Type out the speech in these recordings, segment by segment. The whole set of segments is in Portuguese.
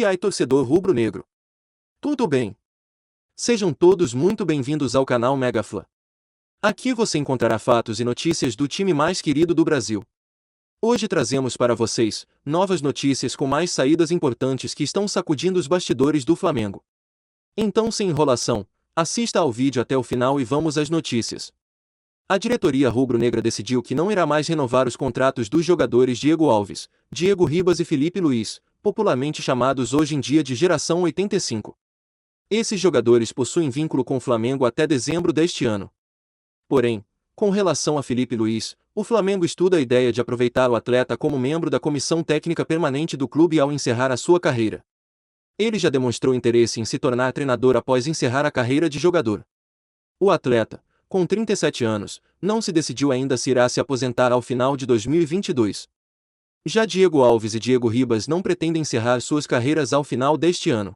E aí, torcedor rubro-negro? Tudo bem? Sejam todos muito bem-vindos ao canal Megafla. Aqui você encontrará fatos e notícias do time mais querido do Brasil. Hoje trazemos para vocês novas notícias com mais saídas importantes que estão sacudindo os bastidores do Flamengo. Então, sem enrolação, assista ao vídeo até o final e vamos às notícias. A diretoria rubro-negra decidiu que não irá mais renovar os contratos dos jogadores Diego Alves, Diego Ribas e Felipe Luiz, popularmente chamados hoje em dia de Geração 85. Esses jogadores possuem vínculo com o Flamengo até dezembro deste ano. Porém, com relação a Felipe Luiz, o Flamengo estuda a ideia de aproveitar o atleta como membro da comissão técnica permanente do clube ao encerrar a sua carreira. Ele já demonstrou interesse em se tornar treinador após encerrar a carreira de jogador. O atleta, com 37 anos, não se decidiu ainda se irá se aposentar ao final de 2022. Já Diego Alves e Diego Ribas não pretendem encerrar suas carreiras ao final deste ano.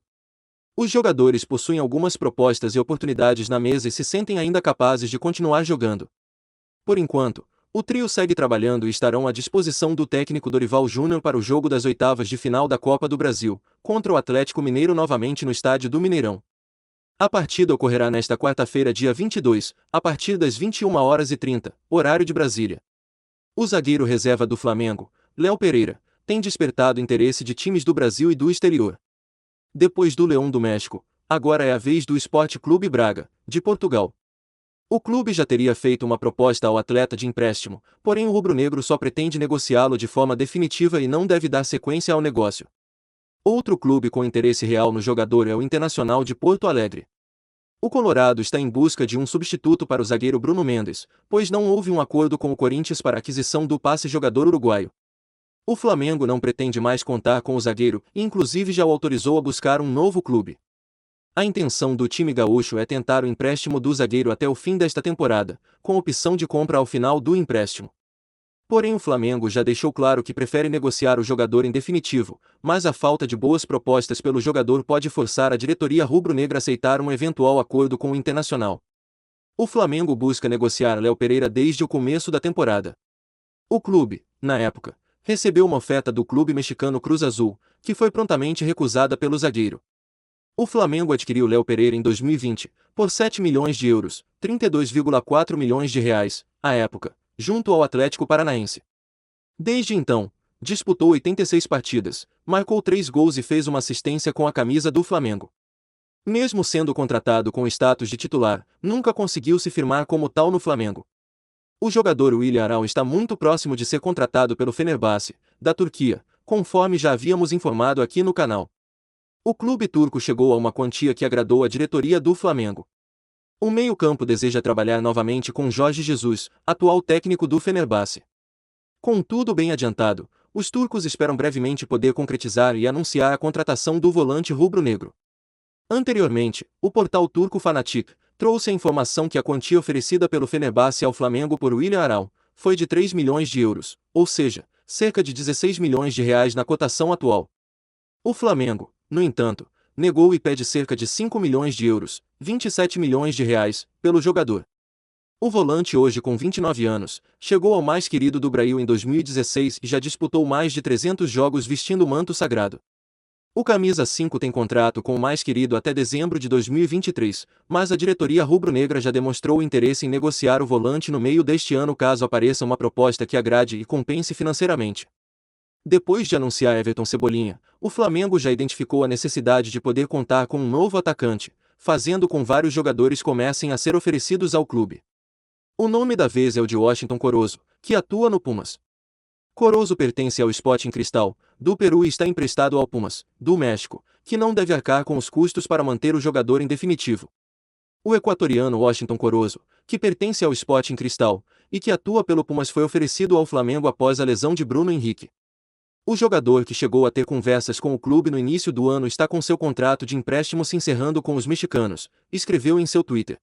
Os jogadores possuem algumas propostas e oportunidades na mesa e se sentem ainda capazes de continuar jogando. Por enquanto, o trio segue trabalhando e estarão à disposição do técnico Dorival Júnior para o jogo das oitavas de final da Copa do Brasil, contra o Atlético Mineiro novamente no estádio do Mineirão. A partida ocorrerá nesta quarta-feira, dia 22, a partir das 21h30, horário de Brasília. O zagueiro reserva do Flamengo, Léo Pereira, tem despertado interesse de times do Brasil e do exterior. Depois do Leão do México, agora é a vez do Sport Clube Braga, de Portugal. O clube já teria feito uma proposta ao atleta de empréstimo, porém o rubro-negro só pretende negociá-lo de forma definitiva e não deve dar sequência ao negócio. Outro clube com interesse real no jogador é o Internacional de Porto Alegre. O Colorado está em busca de um substituto para o zagueiro Bruno Mendes, pois não houve um acordo com o Corinthians para a aquisição do passe jogador uruguaio. O Flamengo não pretende mais contar com o zagueiro e inclusive já o autorizou a buscar um novo clube. A intenção do time gaúcho é tentar o empréstimo do zagueiro até o fim desta temporada, com opção de compra ao final do empréstimo. Porém o Flamengo já deixou claro que prefere negociar o jogador em definitivo, mas a falta de boas propostas pelo jogador pode forçar a diretoria rubro-negra a aceitar um eventual acordo com o Internacional. O Flamengo busca negociar Léo Pereira desde o começo da temporada. O clube, na época, recebeu uma oferta do clube mexicano Cruz Azul, que foi prontamente recusada pelo zagueiro. O Flamengo adquiriu Léo Pereira em 2020, por 7 milhões de euros, 32,4 milhões de reais, à época, junto ao Atlético Paranaense. Desde então, disputou 86 partidas, marcou 3 gols e fez uma assistência com a camisa do Flamengo. Mesmo sendo contratado com status de titular, nunca conseguiu se firmar como tal no Flamengo. O jogador William Arão está muito próximo de ser contratado pelo Fenerbahçe, da Turquia, conforme já havíamos informado aqui no canal. O clube turco chegou a uma quantia que agradou a diretoria do Flamengo. O meio-campo deseja trabalhar novamente com Jorge Jesus, atual técnico do Fenerbahçe. Com tudo bem adiantado, os turcos esperam brevemente poder concretizar e anunciar a contratação do volante rubro-negro. Anteriormente, o portal turco Fanatik trouxe a informação que a quantia oferecida pelo Fenerbahçe ao Flamengo por William Arão foi de 3 milhões de euros, ou seja, cerca de 16 milhões de reais na cotação atual. O Flamengo, no entanto, negou e pede cerca de 5 milhões de euros, 27 milhões de reais, pelo jogador. O volante, hoje com 29 anos, chegou ao mais querido do Brasil em 2016 e já disputou mais de 300 jogos vestindo o manto sagrado. O camisa 5 tem contrato com o mais querido até dezembro de 2023, mas a diretoria rubro-negra já demonstrou interesse em negociar o volante no meio deste ano caso apareça uma proposta que agrade e compense financeiramente. Depois de anunciar Everton Cebolinha, o Flamengo já identificou a necessidade de poder contar com um novo atacante, fazendo com que vários jogadores comecem a ser oferecidos ao clube. O nome da vez é o de Washington Corozo, que atua no Pumas. Corozo pertence ao Sporting Cristal, do Peru e está emprestado ao Pumas, do México, que não deve arcar com os custos para manter o jogador em definitivo. O equatoriano Washington Corozo, que pertence ao Sporting Cristal, e que atua pelo Pumas foi oferecido ao Flamengo após a lesão de Bruno Henrique. O jogador, que chegou a ter conversas com o clube no início do ano, está com seu contrato de empréstimo se encerrando com os mexicanos, escreveu em seu Twitter.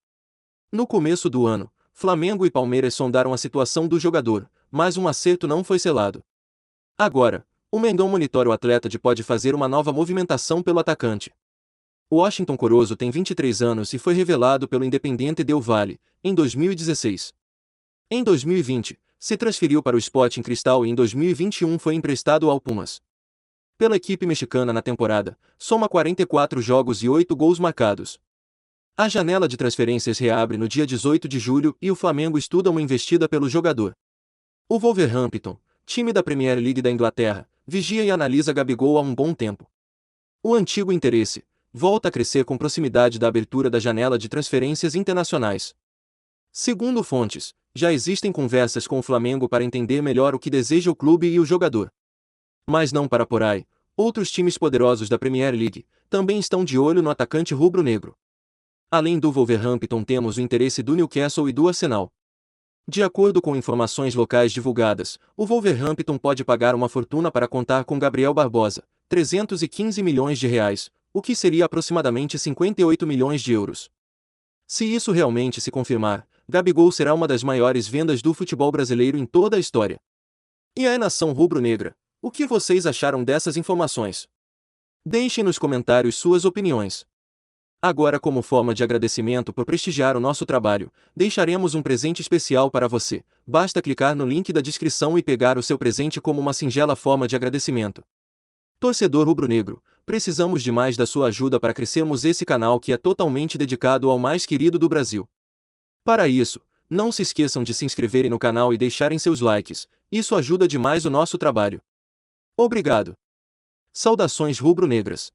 No começo do ano, Flamengo e Palmeiras sondaram a situação do jogador, mas um acerto não foi selado. Agora, o Mengão monitora o atleta e pode fazer uma nova movimentação pelo atacante. O Washington Corozo tem 23 anos e foi revelado pelo Independiente del Valle, em 2016. Em 2020, se transferiu para o Sporting Cristal e em 2021 foi emprestado ao Pumas. pela equipe mexicana na temporada, soma 44 jogos e 8 gols marcados. A janela de transferências reabre no dia 18 de julho e o Flamengo estuda uma investida pelo jogador. O Wolverhampton, time da Premier League da Inglaterra, vigia e analisa Gabigol há um bom tempo. O antigo interesse volta a crescer com proximidade da abertura da janela de transferências internacionais. Segundo fontes, já existem conversas com o Flamengo para entender melhor o que deseja o clube e o jogador. Mas não para por aí, outros times poderosos da Premier League também estão de olho no atacante rubro-negro. Além do Wolverhampton, temos o interesse do Newcastle e do Arsenal. De acordo com informações locais divulgadas, o Wolverhampton pode pagar uma fortuna para contar com Gabriel Barbosa, 315 milhões de reais, o que seria aproximadamente 58 milhões de euros. Se isso realmente se confirmar, Gabigol será uma das maiores vendas do futebol brasileiro em toda a história. E a nação rubro-negra, o que vocês acharam dessas informações? Deixem nos comentários suas opiniões. Agora, como forma de agradecimento por prestigiar o nosso trabalho, deixaremos um presente especial para você. Basta clicar no link da descrição e pegar o seu presente como uma singela forma de agradecimento. Torcedor rubro-negro, precisamos de mais da sua ajuda para crescermos esse canal que é totalmente dedicado ao mais querido do Brasil. Para isso, não se esqueçam de se inscreverem no canal e deixarem seus likes, isso ajuda demais o nosso trabalho. Obrigado. Saudações rubro-negras.